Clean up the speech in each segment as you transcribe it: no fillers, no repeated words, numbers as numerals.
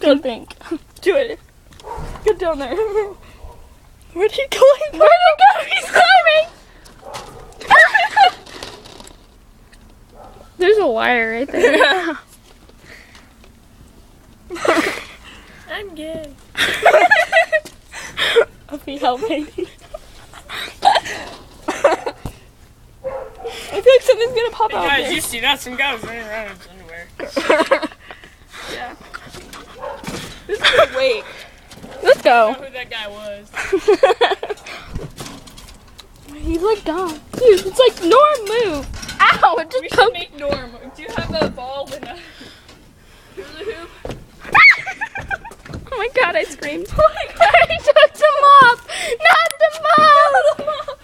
go think. Do it. Get down there. Where'd he go? Where'd he go? He's climbing. There's a wire right there. Yeah. I'm gay. I'll be helping. I feel like something's gonna pop out Guys, there. you see that? Some guy was running around in his underwear. Yeah. This is a wake. Let's I go. don't know who that guy was. He's like gone. Dude, it's like Norm, move. Ow, it We just should poked. make Norm. Do you have a ball and a hula hoop? Oh my god, I screamed. Oh my god, I took the mop. Not the mop.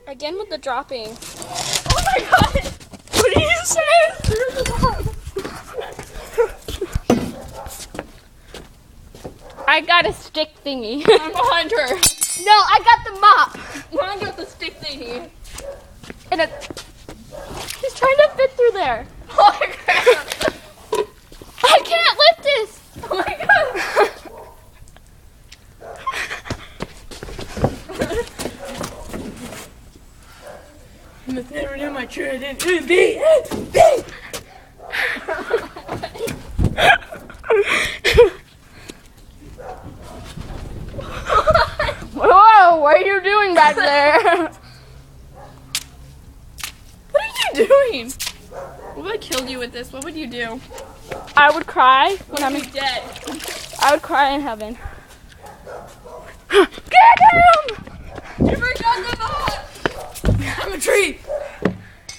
Again with the dropping. Oh my god! What did you say? I got a stick thingy. I'm behind her. No, I got the mop. I got the stick thingy. And he's trying to fit through there. Oh my god! I can't lift this. Oh my god! You must never know my children. Whoa, what are you doing back there? What are you doing? What if I killed you with this? What would you do? I would cry when I'm I'm dead. I would cry in heaven. Get him! You forgot the mop! I'm a tree!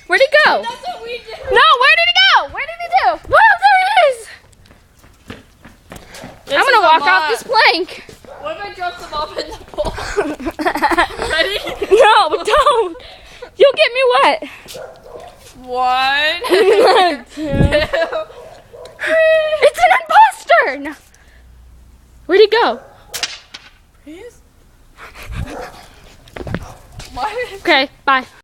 Where'd he go? That's what we did! No, where did he go? Where did he do? Whoa, there he is! I'm gonna walk off this plank. What if I drop the mop in the pool? Ready? No, don't. You'll get me wet. 1, 2. It's an imposter. No. Where'd he go? Please? Why? Okay, bye.